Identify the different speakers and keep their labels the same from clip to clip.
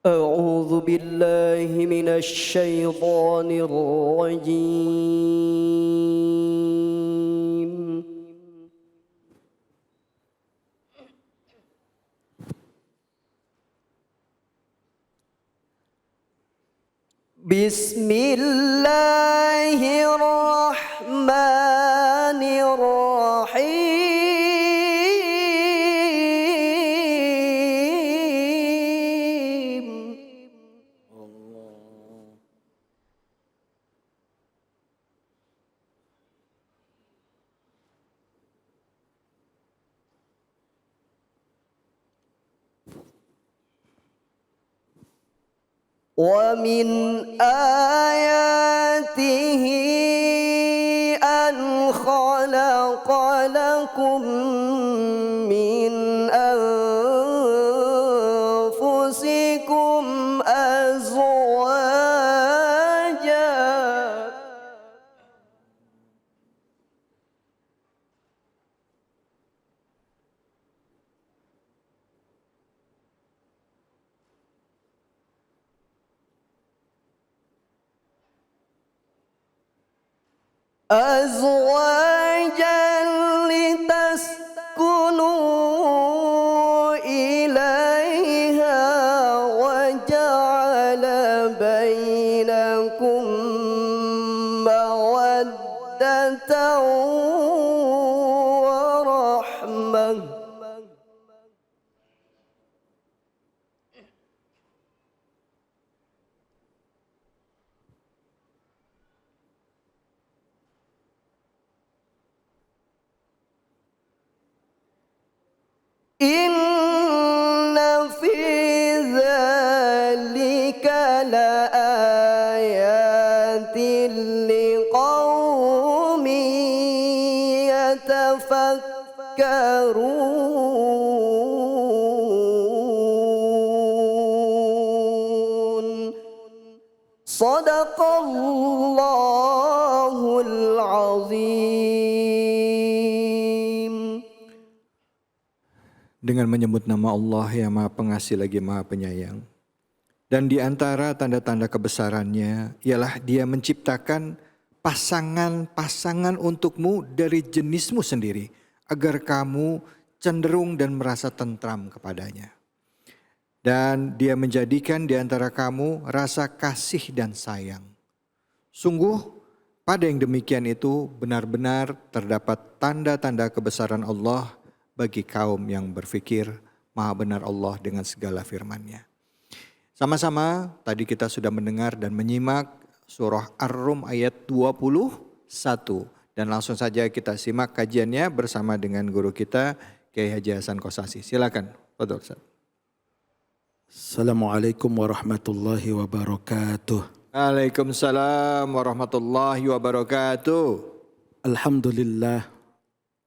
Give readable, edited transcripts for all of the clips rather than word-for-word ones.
Speaker 1: أعوذ بالله من الشيطان الرجيم. بسم الله الرحمن الرحيم. ومن آياته أن خلق لكم من أنفسكم أزواجا لتسكنوا إليها وجعل بينكم مودة ورحمة. إن في ذلك لآيات لقوم يتفكرون. صدق الله العظيم.
Speaker 2: Dengan menyebut nama Allah yang Maha Pengasih lagi Maha Penyayang. Dan di antara tanda-tanda kebesarannya ialah Dia menciptakan pasangan-pasangan untukmu dari jenismu sendiri, agar kamu cenderung dan merasa tentram kepadanya. Dan Dia menjadikan di antara kamu rasa kasih dan sayang. Sungguh pada yang demikian itu benar-benar terdapat tanda-tanda kebesaran Allah bagi kaum yang berfikir. Maha benar Allah dengan segala firman-Nya. Sama-sama tadi kita sudah mendengar dan menyimak surah Ar-Rum ayat 21. Dan langsung saja kita simak kajiannya bersama dengan guru kita Kiai Haji Hasan Kosasi. Silakan, Fadhol Ustaz.
Speaker 3: Assalamualaikum warahmatullahi wabarakatuh.
Speaker 2: Waalaikumsalam warahmatullahi wabarakatuh.
Speaker 3: Alhamdulillah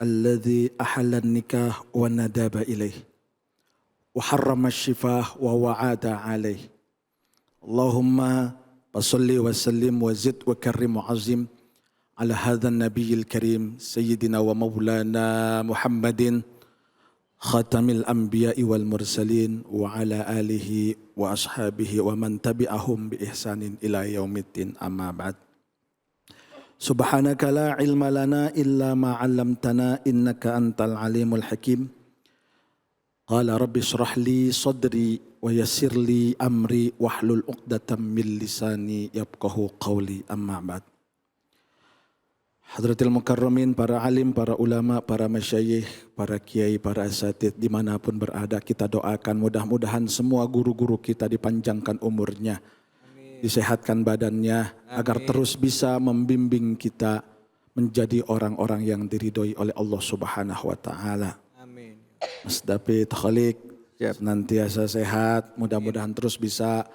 Speaker 3: alladzi ahalla nikah wa nadaba ilaih wa harrama syifah wa wa'ada alaih. Allahumma salli wa sallim wa zid wa karrim wa azim ala hadzal nabiyil karim sayyidina wa maulana Muhammadin khatamil anbiya'i wal mursalin wa ala alihi wa ashabihi wa man tabi'ahum bi ihsanin ila yaumiddin, amma ba'd. Subhanaka la ilma lana illa ma 'allamtana innaka antal alimul hakim. Qala rabbi shrah li sadri wa yassir li amri wahlul 'uqdatam min lisani yafqahu qawli, amma ba'd. Hadratil mukarramin, para alim, para ulama, para masyayikh, para kiai, para asatidz dimanapun berada, kita doakan mudah-mudahan semua guru-guru kita dipanjangkan umurnya, disehatkan badannya, agar terus bisa membimbing kita menjadi orang-orang yang diridhoi oleh Allah Subhanahu wa taala.
Speaker 2: Amin.
Speaker 3: Mas David Khalik senantiasa sehat, mudah-mudahan terus bisa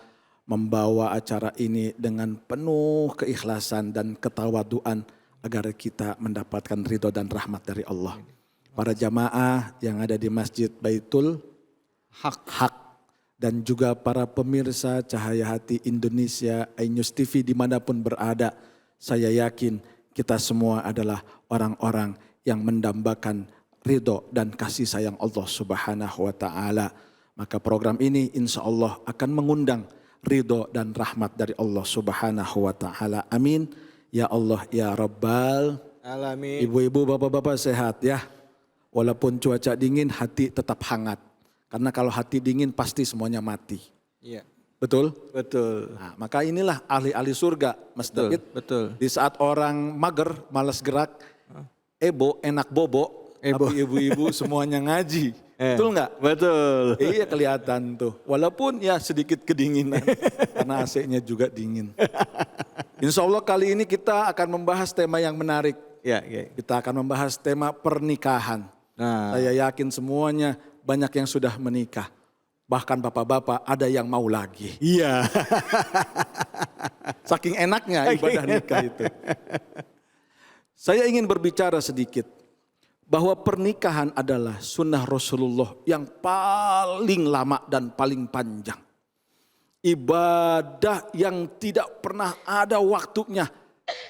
Speaker 3: membawa acara ini dengan penuh keikhlasan dan ketawaduan agar kita mendapatkan ridho dan rahmat dari Allah. Para jamaah yang ada di Masjid Baitul Haq dan juga para pemirsa Cahaya Hati Indonesia, iNews TV dimanapun berada, saya yakin kita semua adalah orang-orang yang mendambakan ridho dan kasih sayang Allah Subhanahu wa taala. Maka program ini insya Allah akan mengundang ridho dan rahmat dari Allah Subhanahu wa ta'ala. Amin. Ya Allah, ya Rabbal
Speaker 2: Alamin.
Speaker 3: Ibu-ibu, bapak-bapak sehat ya. Walaupun cuaca dingin, hati tetap hangat. Karena kalau hati dingin pasti semuanya mati.
Speaker 2: Iya.
Speaker 3: Betul?
Speaker 2: Betul.
Speaker 3: Nah, maka inilah ahli-ahli surga, Mas David.
Speaker 2: Betul.
Speaker 3: Di saat orang mager, malas gerak, enak bobo, tapi ibu-ibu semuanya ngaji. Betul nggak?
Speaker 2: Betul.
Speaker 3: Iya kelihatan tuh. Walaupun ya sedikit kedinginan, karena AC-nya juga dingin. Insya Allah kali ini kita akan membahas tema yang menarik.
Speaker 2: Ya.
Speaker 3: Kita akan membahas tema pernikahan.
Speaker 2: Nah,
Speaker 3: Saya yakin semuanya banyak yang sudah menikah. Bahkan bapak-bapak ada yang mau lagi.
Speaker 2: iya.
Speaker 3: Saking enaknya ibadah nikah itu. Saya ingin berbicara sedikit. Bahwa pernikahan adalah sunnah Rasulullah yang paling lama dan paling panjang. Ibadah yang tidak pernah ada waktunya.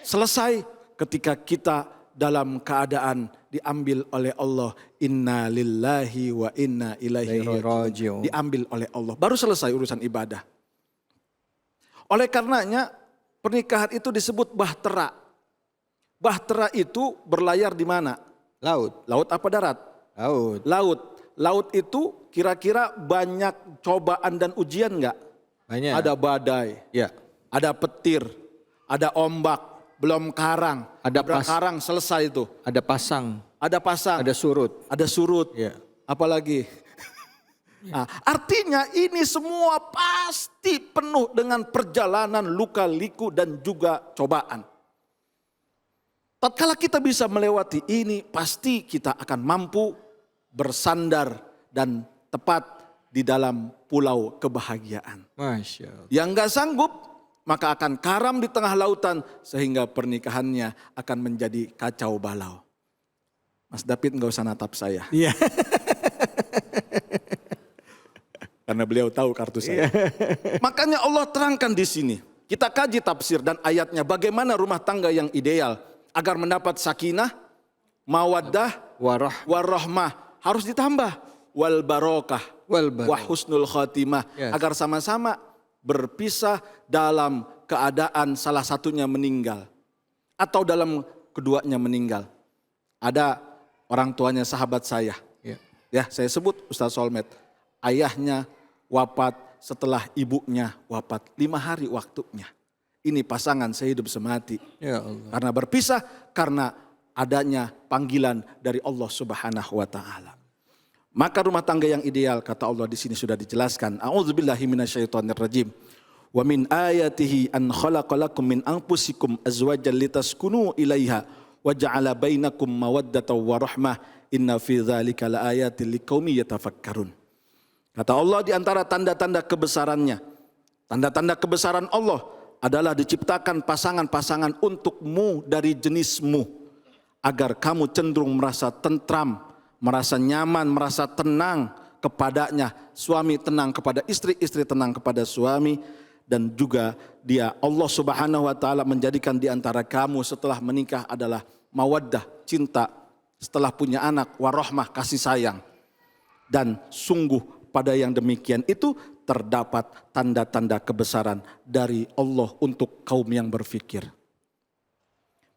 Speaker 3: Selesai ketika kita dalam keadaan diambil oleh Allah. Inna lillahi wa inna ilaihi raji'un. Diambil oleh Allah. Baru selesai urusan ibadah. Oleh karenanya pernikahan itu disebut bahtera. Bahtera itu berlayar di mana?
Speaker 2: Laut.
Speaker 3: Laut apa darat?
Speaker 2: Laut.
Speaker 3: Laut. Laut itu kira-kira banyak cobaan dan ujian enggak?
Speaker 2: Banyak.
Speaker 3: Ada badai,
Speaker 2: Ya.
Speaker 3: ada petir, ada ombak, belum karang.
Speaker 2: Ada
Speaker 3: karang selesai itu.
Speaker 2: Ada pasang.
Speaker 3: Ada pasang,
Speaker 2: Ada surut.
Speaker 3: ada surut.
Speaker 2: Ya.
Speaker 3: Apalagi? Nah, artinya ini semua pasti penuh dengan perjalanan luka liku dan juga cobaan. Tatkala kita bisa melewati ini, pasti kita akan mampu bersandar dan tepat di dalam pulau kebahagiaan.
Speaker 2: Masya Allah.
Speaker 3: Yang gak sanggup, maka akan karam di tengah lautan sehingga pernikahannya akan menjadi kacau balau. Mas David gak usah natap saya.
Speaker 2: Iya.
Speaker 3: Karena beliau tahu kartu saya. Makanya Allah terangkan di sini. Kita kaji tafsir dan ayatnya bagaimana rumah tangga yang ideal. Agar mendapat sakinah, mawaddah, warahmah. Harus ditambah. Wal barokah. Wa husnul khatimah.
Speaker 2: Yes.
Speaker 3: Agar sama-sama berpisah dalam keadaan salah satunya meninggal. Atau dalam keduanya meninggal. Ada orang tuanya sahabat saya. Ya, saya sebut Ustaz Solmed. Ayahnya wafat setelah ibunya wafat. 5 hari waktunya. Ini pasangan sehidup semati.
Speaker 2: Ya Allah.
Speaker 3: Karena berpisah, karena adanya panggilan dari Allah Subhanahu wa taala. Maka rumah tangga yang ideal kata Allah di sini sudah dijelaskan. A'udzubillahi minasyaitonirrajim. Wa min ayatihi an khalaqalakum min anfusikum azwajan litaskunu ilaiha wa ja'ala bainakum mawaddatan wa rahmah. Inna fi dzalika laayatil liqaumi yatafakkarun. Kata Allah di antara tanda-tanda kebesarannya. Tanda-tanda kebesaran Allah adalah diciptakan pasangan-pasangan untukmu dari jenismu. Agar kamu cenderung merasa tentram, merasa nyaman, merasa tenang kepadanya. Suami tenang kepada istri, istri tenang kepada suami. Dan juga dia Allah Subhanahu wa ta'ala menjadikan di antara kamu setelah menikah adalah mawaddah, cinta. Setelah punya anak, warahmah, kasih sayang. Dan sungguh pada yang demikian itu terdapat tanda-tanda kebesaran dari Allah untuk kaum yang berfikir.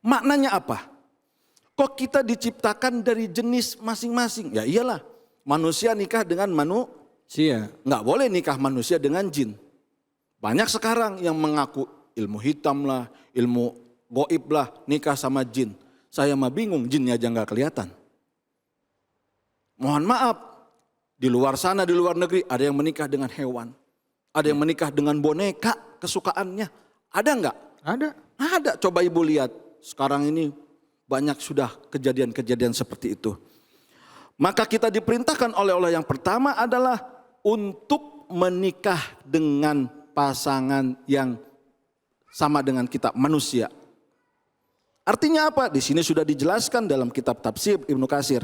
Speaker 3: Maknanya apa? Kok kita diciptakan dari jenis masing-masing? Ya iyalah, manusia nikah dengan manusia. Nggak boleh nikah manusia dengan jin. Banyak sekarang yang mengaku ilmu hitam lah, ilmu goib lah, nikah sama jin. Saya mah bingung, jinnya aja nggak kelihatan. Mohon maaf. Di luar sana, di luar negeri, ada yang menikah dengan hewan. Ada yang menikah dengan boneka kesukaannya. Ada enggak?
Speaker 2: Ada.
Speaker 3: Ada, coba ibu lihat. Sekarang ini banyak sudah kejadian-kejadian seperti itu. Maka kita diperintahkan oleh Allah yang pertama adalah untuk menikah dengan pasangan yang sama dengan kita, manusia. Artinya apa? Di sini sudah dijelaskan dalam kitab tafsir Ibnu Katsir.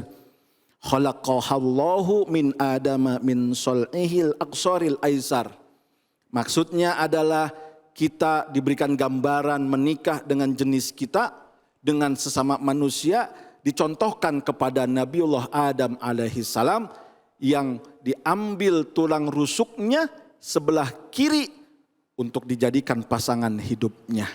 Speaker 3: Khalaqahallahu min adama min sol'ihil aqsaril aisar. Maksudnya adalah kita diberikan gambaran menikah dengan jenis kita, dengan sesama manusia, dicontohkan kepada Nabiullah Adam alaihi salam yang diambil tulang rusuknya sebelah kiri untuk dijadikan pasangan hidupnya.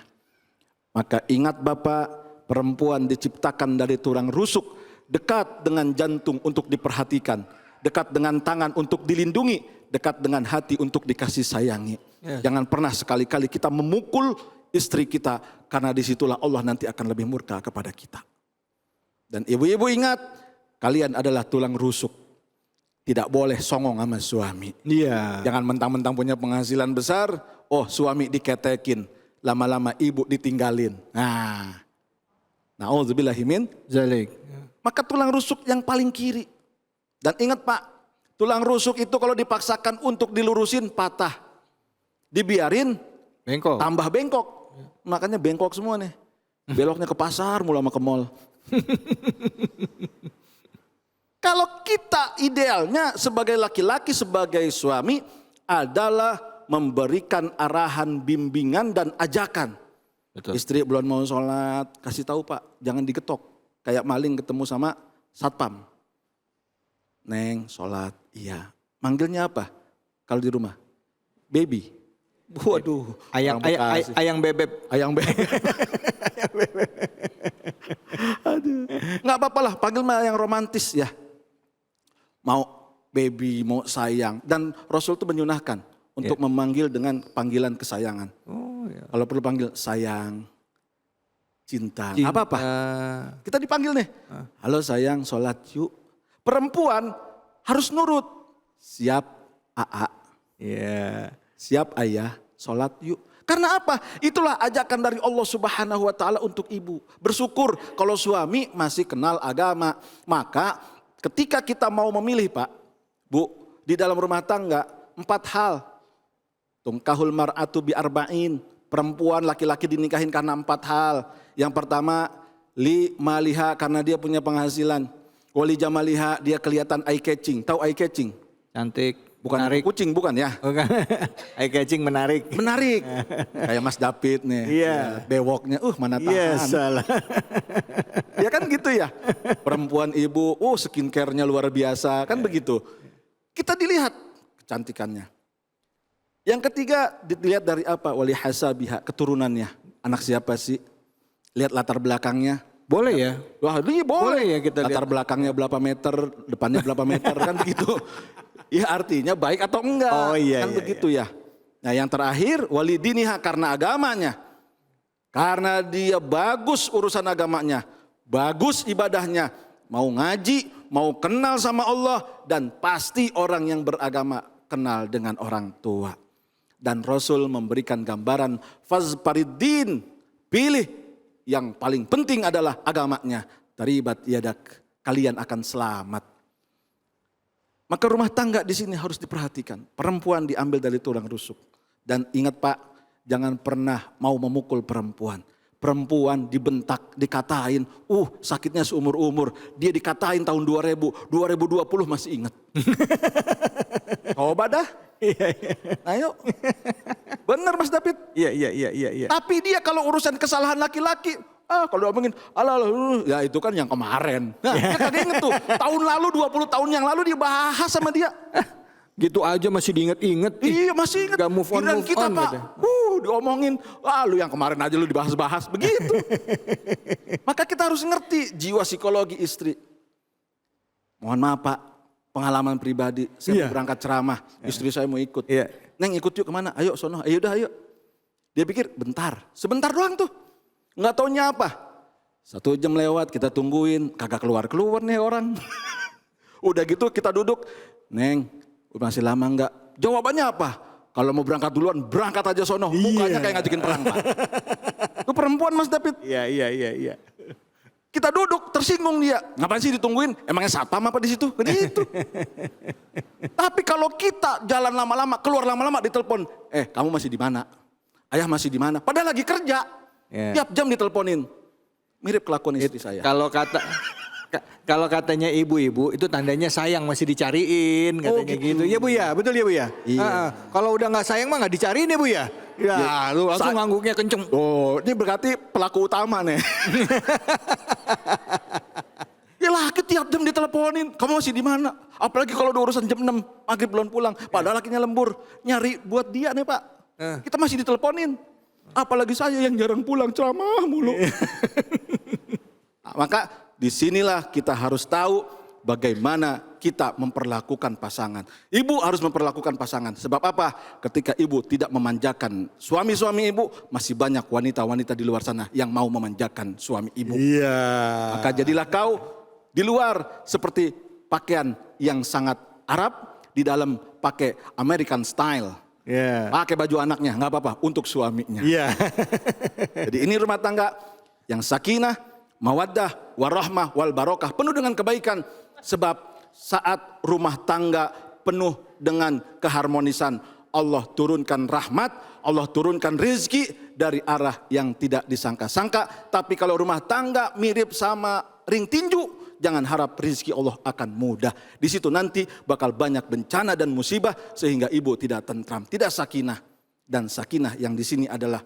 Speaker 3: Maka ingat Bapak, perempuan diciptakan dari tulang rusuk, dekat dengan jantung untuk diperhatikan, dekat dengan tangan untuk dilindungi, dekat dengan hati untuk dikasih sayangi. Jangan pernah sekali-kali kita memukul istri kita, karena disitulah Allah nanti akan lebih murka kepada kita. Dan ibu-ibu ingat, kalian adalah tulang rusuk. Tidak boleh songong sama suami.
Speaker 2: Iya.
Speaker 3: Jangan mentang-mentang punya penghasilan besar, oh suami diketekin, lama-lama ibu ditinggalin. Na'udzubillahi min
Speaker 2: Zalik.
Speaker 3: maka tulang rusuk yang paling kiri. Dan ingat Pak, tulang rusuk itu kalau dipaksakan untuk dilurusin patah. Dibiarin
Speaker 2: Bengkok.
Speaker 3: tambah bengkok. Makanya bengkok semua nih. Beloknya ke pasar mula sama ke mall. Kalau kita idealnya sebagai laki-laki, sebagai suami adalah memberikan arahan, bimbingan dan ajakan.
Speaker 2: Betul.
Speaker 3: Istri belum mau sholat, kasih tahu Pak, jangan digetok. Kayak maling ketemu sama satpam. Neng, sholat, iya. Manggilnya apa kalau di rumah? Baby. Waduh,
Speaker 2: Ayang bebek.
Speaker 3: ayang bebek. Aduh, nggak apa-apa lah, panggil mah yang romantis ya. Mau baby, mau sayang. Dan Rasul itu menyunahkan untuk memanggil dengan panggilan kesayangan.
Speaker 2: Oh, ya.
Speaker 3: Kalau perlu panggil sayang, cinta. Apa-apa. Kita dipanggil nih. Halo sayang, sholat yuk. Perempuan harus nurut. Siap AA.
Speaker 2: Iya.
Speaker 3: Siap ayah, sholat yuk. Karena apa? Itulah ajakan dari Allah Subhanahu wa ta'ala untuk ibu. Bersyukur kalau suami masih kenal agama. Maka ketika kita mau memilih Pak, Bu, di dalam rumah tangga 4 hal. Tungkahul mar'atu bi arba'in. Perempuan laki-laki dinikahin karena 4 hal. Yang pertama, li maliha karena dia punya penghasilan. Wali jamaliha dia kelihatan eye catching. Tahu eye catching?
Speaker 2: Cantik.
Speaker 3: Bukan
Speaker 2: menarik.
Speaker 3: kucing, bukan ya?
Speaker 2: Bukan. Eye catching menarik.
Speaker 3: Menarik. Kayak Mas David nih.
Speaker 2: Iya.
Speaker 3: Bewoknya, mana tahan.
Speaker 2: Iya, salah.
Speaker 3: Ya kan gitu ya. Perempuan ibu, skincare-nya luar biasa. Kan begitu. Kita dilihat kecantikannya. Yang ketiga dilihat dari apa? Wali hasabiha, keturunannya. Anak siapa sih? Lihat latar belakangnya.
Speaker 2: Boleh ya?
Speaker 3: Wah ini boleh
Speaker 2: ya kita
Speaker 3: latar
Speaker 2: lihat.
Speaker 3: belakangnya berapa meter, depannya berapa meter kan begitu. Ya artinya baik atau enggak.
Speaker 2: Oh iya.
Speaker 3: Kan begitu ya. Nah yang terakhir walidiniha karena agamanya. Karena dia bagus urusan agamanya. Bagus ibadahnya. Mau ngaji, mau kenal sama Allah. Dan pasti orang yang beragama kenal dengan orang tua. Dan Rasul memberikan gambaran fazpariddin. Pilih yang paling penting adalah agamanya. Taribat yadak, kalian akan selamat. Maka rumah tangga di sini harus diperhatikan. Perempuan diambil dari tulang rusuk. Dan ingat Pak, jangan pernah mau memukul perempuan. Perempuan dibentak, dikatain, sakitnya seumur-umur. Dia dikatain tahun 2000, 2020 masih ingat. Coba dah. Ayo. Benar Mas David.
Speaker 2: Iya.
Speaker 3: Tapi dia kalau urusan kesalahan laki-laki, kalau ngomongin, ya itu kan yang kemarin. Nah, dia kagak inget tuh, tahun lalu, 20 tahun yang lalu dia bahas sama dia.
Speaker 2: Gitu aja masih diinget-inget.
Speaker 3: Iya masih inget.
Speaker 2: Gak move on,
Speaker 3: Giliran kita Pak,
Speaker 2: gitu.
Speaker 3: diomongin, lu yang kemarin aja lu dibahas-bahas, begitu. Maka kita harus ngerti jiwa psikologi istri. Mohon maaf Pak, pengalaman pribadi, saya mau berangkat ceramah, istri saya mau ikut.
Speaker 2: Iya.
Speaker 3: Neng ikut yuk kemana? Ayo sono, ayo. Dia pikir bentar, sebentar doang tuh. Nggak taunya apa. 1 jam lewat kita tungguin, kagak keluar-keluar nih orang. Udah gitu kita duduk, Neng masih lama enggak? Jawabannya apa? Kalau mau berangkat duluan, berangkat aja sono. Mukanya kayak ngajakin perang Pak. Itu perempuan Mas David.
Speaker 2: Iya.
Speaker 3: Kita duduk, tersinggung dia. Ngapain sih ditungguin? Emangnya satpam apa di situ? Begitu. Tapi kalau kita jalan lama-lama, keluar lama-lama ditelepon. Kamu masih di mana? Ayah masih di mana? Padahal lagi kerja. Tiap jam diteleponin. Mirip kelakuan istri saya.
Speaker 2: Kalau katanya ibu-ibu itu tandanya sayang masih dicariin katanya gitu. Ya Bu ya, betul ya Bu ya.
Speaker 3: Iya.
Speaker 2: Kalau udah nggak sayang mah nggak dicariin ya Bu ya. Ya, lu langsung ngangguknya kenceng.
Speaker 3: Ini berarti pelaku utama nih. Ya laki tiap jam diteleponin. diteleponin, kamu masih di mana? Apalagi kalau udah urusan jam 6, maghrib belum pulang. Padahal lakinya lembur, nyari buat dia nih Pak. Kita masih diteleponin. Apalagi saya yang jarang pulang, ceramah mulu. Nah, maka disinilah kita harus tahu bagaimana kita memperlakukan pasangan. Ibu harus memperlakukan pasangan. Sebab apa? Ketika ibu tidak memanjakan suami-suami ibu, masih banyak wanita-wanita di luar sana yang mau memanjakan suami ibu.
Speaker 2: Iya.
Speaker 3: Maka jadilah kau di luar seperti pakaian yang sangat Arab, di dalam pakai American style.
Speaker 2: Iya.
Speaker 3: Pakai baju anaknya, nggak apa-apa, untuk suaminya.
Speaker 2: Iya.
Speaker 3: Jadi ini rumah tangga yang sakinah, mawaddah, warahmah, wal barokah, penuh dengan kebaikan. Sebab saat rumah tangga penuh dengan keharmonisan, Allah turunkan rahmat, Allah turunkan rezeki dari arah yang tidak disangka-sangka. Tapi kalau rumah tangga mirip sama ring tinju, jangan harap rezeki Allah akan mudah. Di situ nanti bakal banyak bencana dan musibah sehingga ibu tidak tentram, tidak sakinah. Dan sakinah yang di sini adalah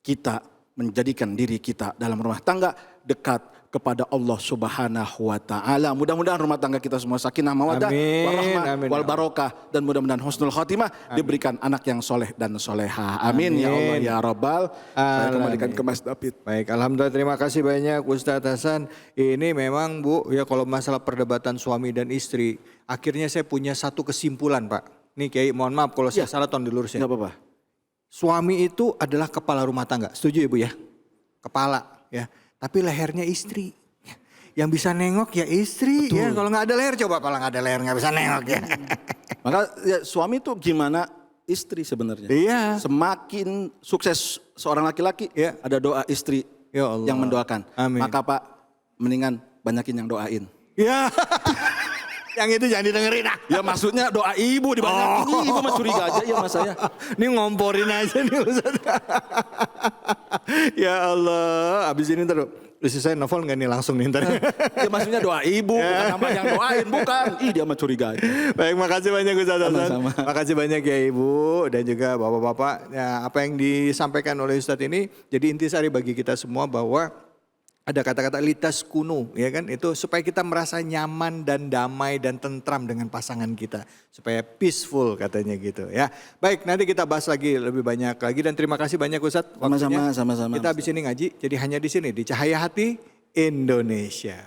Speaker 3: kita menjadikan diri kita dalam rumah tangga dekat kepada Allah Subhanahu wa taala. Mudah-mudahan rumah tangga kita semua sakinah, mawaddah, warahmah, wal barokah, dan mudah-mudahan husnul khotimah, diberikan anak yang soleh dan soleha. Amin, ya Allah ya Rabbal. Saya kembalikan ke Mas David.
Speaker 2: Baik, alhamdulillah, terima kasih banyak Ustadz Hasan. Ini memang Bu, ya kalau masalah perdebatan suami dan istri, akhirnya saya punya satu kesimpulan Pak. Nih Kiai, mohon maaf kalau saya salah, tolong dilurusin.
Speaker 3: Enggak apa-apa.
Speaker 2: Suami itu adalah kepala rumah tangga, setuju Ibu ya? Kepala ya. Tapi lehernya istri. Yang bisa nengok ya istri. Ya, kalau nggak ada leher, coba kalau nggak ada leher nggak bisa nengok ya.
Speaker 3: Maka ya, suami itu gimana istri sebenarnya.
Speaker 2: Iya.
Speaker 3: Semakin sukses seorang laki-laki,
Speaker 2: Ya.
Speaker 3: ada doa istri
Speaker 2: Ya Allah.
Speaker 3: yang mendoakan.
Speaker 2: Amin.
Speaker 3: Maka Pak, mendingan banyakin yang doain.
Speaker 2: Ya. Yang itu jangan didengerin ah.
Speaker 3: Ya maksudnya doa ibu dibanyakin. Ibu mah curiga aja ya sama saya.
Speaker 2: Ini ngomporin aja nih Ustaz. Ya Allah, abis ini ntar istri saya nelfon gak nih langsung nih ntar.
Speaker 3: Ya maksudnya doa ibu, bukan nama yang doain, bukan. Ih dia mah curiga aja.
Speaker 2: Baik, makasih banyak Ustaz Hasan.
Speaker 3: Sama-sama.
Speaker 2: Makasih banyak ya Ibu dan juga Bapak-bapak. Ya, apa yang disampaikan oleh Ustadz ini jadi intisari bagi kita semua bahwa ada kata-kata litas kuno, ya kan? Itu supaya kita merasa nyaman dan damai dan tentram dengan pasangan kita. Supaya peaceful katanya gitu ya. Baik, nanti kita bahas lagi lebih banyak lagi. Dan terima kasih banyak Ustadz.
Speaker 3: Sama-sama, sama-sama.
Speaker 2: Kita habis ini ngaji, jadi hanya di sini, di Cahaya Hati Indonesia.